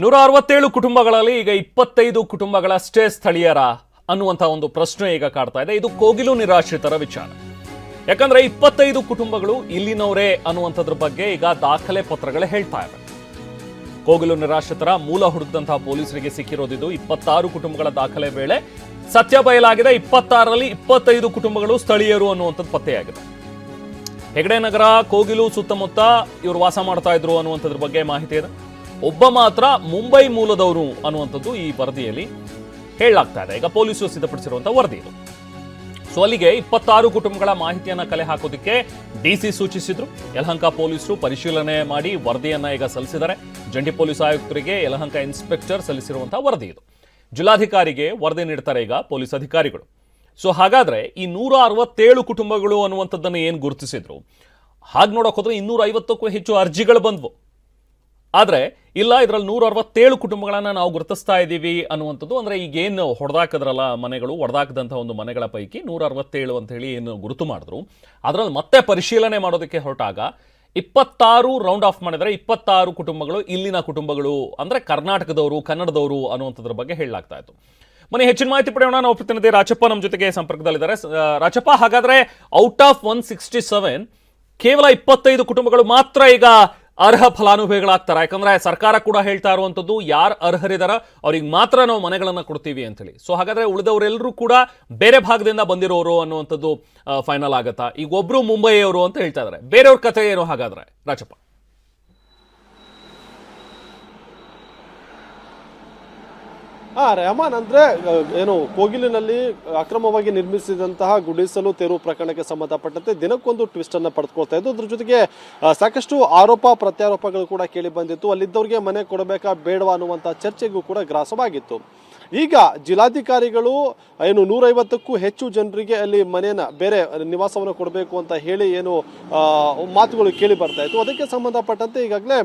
167 ಕುಟುಂಬಗಳಲ್ಲಿ ಈಗ 25 ಕುಟುಂಬಗಳಷ್ಟೇ ಸ್ಥಳೀಯರ ಅನ್ನುವಂಥ ಒಂದು ಪ್ರಶ್ನೆ ಈಗ ಕಾಡ್ತಾ ಇದೆ. ಇದು ಕೋಗಿಲು ನಿರಾಶ್ರಿತರ ವಿಚಾರ. ಯಾಕಂದ್ರೆ 25 ಕುಟುಂಬಗಳು ಇಲ್ಲಿನವರೇ ಅನ್ನುವಂಥದ್ರ ಬಗ್ಗೆ ಈಗ ದಾಖಲೆ ಪತ್ರಗಳೇ ಹೇಳ್ತಾ ಇವೆ. ಕೋಗಿಲು ನಿರಾಶ್ರಿತರ ಮೂಲ ಹುಡುಕದಂತಹ ಪೊಲೀಸರಿಗೆ ಸಿಕ್ಕಿರೋದಿದು 26 ಕುಟುಂಬಗಳ ದಾಖಲೆ ವೇಳೆ ಸತ್ಯ ಬಯಲಾಗಿದೆ. 26ರಲ್ಲಿ 25 ಕುಟುಂಬಗಳು ಸ್ಥಳೀಯರು ಅನ್ನುವಂಥದ್ದು ಪತ್ತೆಯಾಗಿದೆ. ಹೆಗಡೆ ನಗರ ಕೋಗಿಲು ಸುತ್ತಮುತ್ತ ಇವರು ವಾಸ ಮಾಡ್ತಾ ಇದ್ರು ಅನ್ನುವಂಥದ್ರ ಬಗ್ಗೆ ಮಾಹಿತಿ ಇದೆ. ಒಬ್ಬ ಮಾತ್ರ ಮುಂಬೈ ಮೂಲದವರು ಅನ್ನುವಂಥದ್ದು ಈ ವರದಿಯಲ್ಲಿ ಹೇಳಲಾಗ್ತಾ ಇದೆ. ಈಗ ಪೊಲೀಸರು ಸಿದ್ಧಪಡಿಸಿರುವಂತಹ ವರದಿ ಇದು. ಸೊ ಅಲ್ಲಿಗೆ 26 ಕುಟುಂಬಗಳ ಮಾಹಿತಿಯನ್ನ ಕಲೆ ಹಾಕೋದಕ್ಕೆ ಡಿಸಿ ಸೂಚಿಸಿದ್ರು. ಯಲಹಂಕ ಪೊಲೀಸರು ಪರಿಶೀಲನೆ ಮಾಡಿ ವರದಿಯನ್ನ ಈಗ ಸಲ್ಲಿಸಿದ್ದಾರೆ. ಜಂಟಿ ಪೊಲೀಸ್ ಆಯುಕ್ತರಿಗೆ ಯಲಹಂಕ ಇನ್ಸ್ಪೆಕ್ಟರ್ ಸಲ್ಲಿಸಿರುವಂತಹ ವರದಿ ಇದು. ಜಿಲ್ಲಾಧಿಕಾರಿಗೆ ವರದಿ ನೀಡ್ತಾರೆ ಈಗ ಪೊಲೀಸ್ ಅಧಿಕಾರಿಗಳು. ಸೊ ಹಾಗಾದ್ರೆ ಈ 167 ಕುಟುಂಬಗಳು ಅನ್ನುವಂಥದ್ದನ್ನು ಏನು ಗುರುತಿಸಿದ್ರು, ಹಾಗೆ ನೋಡೋಕೆ ಹೋದ್ರೆ 250ಕ್ಕೂ ಹೆಚ್ಚು ಅರ್ಜಿಗಳು ಬಂದ್ವು. ಆದರೆ ಇಲ್ಲ, ಇದರಲ್ಲಿ 167 ಕುಟುಂಬಗಳನ್ನ ನಾವು ಗುರುತಿಸ್ತಾ ಇದ್ದೀವಿ ಅನ್ನುವಂಥದ್ದು. ಅಂದರೆ ಈಗೇನು ಹೊಡೆದಾಕದ್ರಲ್ಲ ಮನೆಗಳು, ಹೊಡೆದಾಕದಂಥ ಒಂದು ಮನೆಗಳ ಪೈಕಿ 167 ಅಂತ ಹೇಳಿ ಏನು ಗುರುತು ಮಾಡಿದ್ರು, ಅದರಲ್ಲಿ ಮತ್ತೆ ಪರಿಶೀಲನೆ ಮಾಡೋದಕ್ಕೆ ಹೊರಟಾಗ 26 ರೌಂಡ್ ಆಫ್ ಮಾಡಿದರೆ 26 ಕುಟುಂಬಗಳು ಇಲ್ಲಿನ ಕುಟುಂಬಗಳು, ಅಂದರೆ ಕರ್ನಾಟಕದವರು, ಕನ್ನಡದವರು ಅನ್ನುವಂಥದ್ರ ಬಗ್ಗೆ ಹೇಳಲಾಗ್ತಾ ಇತ್ತು. ಮನೆ ಹೆಚ್ಚಿನ ಮಾಹಿತಿ ಪಡೆಯೋಣ. ನಾವು ಪ್ರತಿನಿಧಿ ರಾಜಪ್ಪ ನಮ್ಮ ಜೊತೆಗೆ ಸಂಪರ್ಕದಲ್ಲಿದ್ದಾರೆ. ರಾಜಪ್ಪ, ಹಾಗಾದ್ರೆ ಔಟ್ ಆಫ್ 167 ಕೇವಲ 25 ಕುಟುಂಬಗಳು ಮಾತ್ರ ಈಗ ಅರ್ಹ ಫಲಾನುಭವಿಗಳಾಗ್ತಾರ? ಯಾಕಂದ್ರೆ ಸರ್ಕಾರ ಕೂಡ ಹೇಳ್ತಾ ಇರುವಂತದ್ದು ಯಾರು ಅರ್ಹರಿದಾರ ಅವ್ರಿಗೆ ಮಾತ್ರ ನಾವು ಮನೆಗಳನ್ನ ಕೊಡ್ತೀವಿ ಅಂತ ಹೇಳಿ. ಸೊ ಹಾಗಾದ್ರೆ ಉಳಿದವರೆಲ್ಲರೂ ಕೂಡ ಬೇರೆ ಭಾಗದಿಂದ ಬಂದಿರೋರು ಅನ್ನುವಂಥದ್ದು ಫೈನಲ್ ಆಗತ್ತಾ? ಈಗ ಒಬ್ರು ಮುಂಬೈಯವರು ಅಂತ ಹೇಳ್ತಾ ಇದಾರೆ, ಬೇರೆಯವ್ರ ಕಥೆ ಏನು ಹಾಗಾದ್ರೆ ರಾಜಪ್ಪ? ರೆಹಮಾನ್, ಅಂದ್ರೆ ಏನು ಕೋಗಿಲಿನಲ್ಲಿ ಅಕ್ರಮವಾಗಿ ನಿರ್ಮಿಸಿದಂತಹ ಗುಡಿಸಲು ತೆರವು ಪ್ರಕರಣಕ್ಕೆ ಸಂಬಂಧಪಟ್ಟಂತೆ ದಿನಕ್ಕೊಂದು ಟ್ವಿಸ್ಟ್ ಅನ್ನ ಪಡೆದುಕೊಳ್ತಾ ಇದ್ದು. ಅದ್ರ ಜೊತೆಗೆ ಸಾಕಷ್ಟು ಆರೋಪ ಪ್ರತ್ಯಾರೋಪಗಳು ಕೂಡ ಕೇಳಿ ಬಂದಿತ್ತು. ಅಲ್ಲಿದ್ದವ್ರಿಗೆ ಮನೆ ಕೊಡಬೇಕಾ ಬೇಡವಾ ಅನ್ನುವಂತಹ ಚರ್ಚೆಗೂ ಕೂಡ ಗ್ರಾಸವಾಗಿತ್ತು. ಈಗ ಜಿಲ್ಲಾಧಿಕಾರಿಗಳು ಏನು 150ಕ್ಕೂ ಹೆಚ್ಚು ಜನರಿಗೆ ಅಲ್ಲಿ ಮನೆಯನ್ನ ಬೇರೆ ನಿವಾಸವನ್ನು ಕೊಡಬೇಕು ಅಂತ ಹೇಳಿ ಏನು ಮಾತುಗಳು ಕೇಳಿ ಬರ್ತಾ ಇತ್ತು. ಅದಕ್ಕೆ ಸಂಬಂಧಪಟ್ಟಂತೆ ಈಗಾಗಲೇ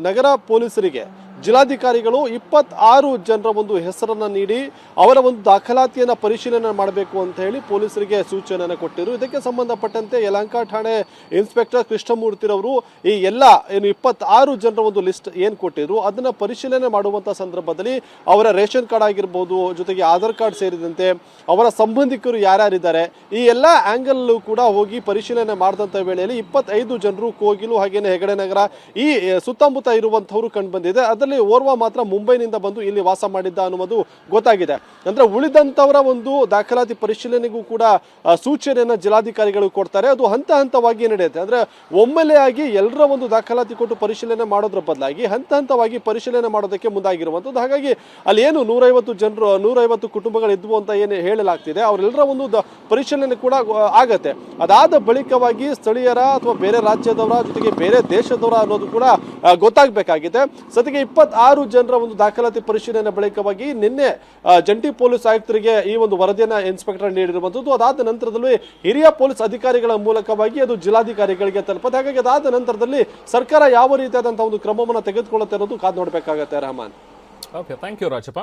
ನಗರ ಪೊಲೀಸರಿಗೆ ಜಿಲ್ಲಾಧಿಕಾರಿಗಳು 26 ಜನರ ಒಂದು ಹೆಸರನ್ನ ನೀಡಿ ಅವರ ಒಂದು ದಾಖಲಾತಿಯನ್ನ ಪರಿಶೀಲನೆ ಮಾಡಬೇಕು ಅಂತ ಹೇಳಿ ಪೊಲೀಸರಿಗೆ ಸೂಚನೆಯನ್ನು ಕೊಟ್ಟಿದ್ರು. ಇದಕ್ಕೆ ಸಂಬಂಧಪಟ್ಟಂತೆ ಯಲಹಂಕ ಠಾಣೆ ಇನ್ಸ್ಪೆಕ್ಟರ್ ಕೃಷ್ಣಮೂರ್ತಿರವರು ಈ ಎಲ್ಲ ಏನು 26 ಜನರ ಒಂದು ಲಿಸ್ಟ್ ಏನು ಕೊಟ್ಟಿದ್ರು ಅದನ್ನ ಪರಿಶೀಲನೆ ಮಾಡುವಂತ ಸಂದರ್ಭದಲ್ಲಿ ಅವರ ರೇಷನ್ ಕಾರ್ಡ್ ಆಗಿರ್ಬೋದು, ಜೊತೆಗೆ ಆಧಾರ್ ಕಾರ್ಡ್ ಸೇರಿದಂತೆ ಅವರ ಸಂಬಂಧಿಕರು ಯಾರ್ಯಾರಿದ್ದಾರೆ ಈ ಎಲ್ಲ ಆಂಗಲ್ ಕೂಡ ಹೋಗಿ ಪರಿಶೀಲನೆ ಮಾಡಿದಂತ ವೇಳೆಯಲ್ಲಿ 25 ಜನರು ಕೋಗಿಲು ಹಾಗೇನೆ ಹೆಗಡೆ ನಗರ ಈ ಸುತ್ತಮುತ್ತ ಇರುವಂತವರು ಕಂಡು ಬಂದಿದೆ. ಅದರಲ್ಲಿ ಓರ್ವ ಮಾತ್ರ ಮುಂಬೈನಿಂದ ಬಂದು ಇಲ್ಲಿ ವಾಸ ಮಾಡಿದ್ದ ಅನ್ನುವುದು ಗೊತ್ತಾಗಿದೆ. ಅಂದ್ರೆ ಉಳಿದಂತವರ ಒಂದು ದಾಖಲಾತಿ ಪರಿಶೀಲನೆಗೂ ಕೂಡ ಸೂಚನೆಯನ್ನ ಜಿಲ್ಲಾಧಿಕಾರಿಗಳು ಕೊಡ್ತಾರೆ. ಅದು ಹಂತ ಹಂತವಾಗಿ ನಡೆಯುತ್ತೆ. ಅಂದ್ರೆ ಒಮ್ಮೆಲೆ ಆಗಿ ಎಲ್ಲರ ಒಂದು ದಾಖಲಾತಿ ಕೊಟ್ಟು ಪರಿಶೀಲನೆ ಮಾಡೋದ್ರ ಬದಲಾಗಿ ಹಂತ ಹಂತವಾಗಿ ಪರಿಶೀಲನೆ ಮಾಡೋದಕ್ಕೆ ಮುಂದಾಗಿರುವಂಥದ್ದು. ಹಾಗಾಗಿ ಅಲ್ಲಿ ಏನು 150 ಜನರು 150 ಕುಟುಂಬಗಳು ಇದ್ವು ಅಂತ ಏನು ಹೇಳಲಾಗ್ತಿದೆ ಅವರೆಲ್ಲರ ಒಂದು ಪರಿಶೀಲನೆ ಕೂಡ ಆಗತ್ತೆ. ಅದಾದ ಬಳಿಕವಾಗಿ ಸ್ಥಳೀಯರ ಅಥವಾ ಬೇರೆ ರಾಜ್ಯದವರ ಜೊತೆಗೆ ಬೇರೆ ದೇಶದವರ ಅನ್ನೋದು ಕೂಡ ಗೊತ್ತಾಗಬೇಕಾಗಿದೆ. ಸದ್ಯಕ್ಕೆ 26 ಜನರ ಒಂದು ದಾಖಲಾತಿ ಪರಿಶೀಲನೆ ಬಳಿಕವಾಗಿ ನಿನ್ನೆ ಜಂಟಿ ಪೊಲೀಸ್ ಆಯುಕ್ತರಿಗೆ ಈ ಒಂದು ವರದಿಯನ್ನ ಇನ್ಸ್ಪೆಕ್ಟರ್ ನೀಡಿರುವಂತದ್ದು. ಅದಾದ ನಂತರದಲ್ಲಿ ಹಿರಿಯ ಪೊಲೀಸ್ ಅಧಿಕಾರಿಗಳ ಮೂಲಕವಾಗಿ ಅದು ಜಿಲ್ಲಾಧಿಕಾರಿಗಳಿಗೆ ತಲುಪುತ್ತೆ. ಹಾಗಾಗಿ ಅದಾದ ನಂತರದಲ್ಲಿ ಸರ್ಕಾರ ಯಾವ ರೀತಿಯಾದಂತಹ ಒಂದು ಕ್ರಮವನ್ನು ತೆಗೆದುಕೊಳ್ಳುತ್ತೆ ಅನ್ನೋದು ಕಾದು ನೋಡಬೇಕಾಗತ್ತೆ. Rehman. Okay, thank you Rajappa.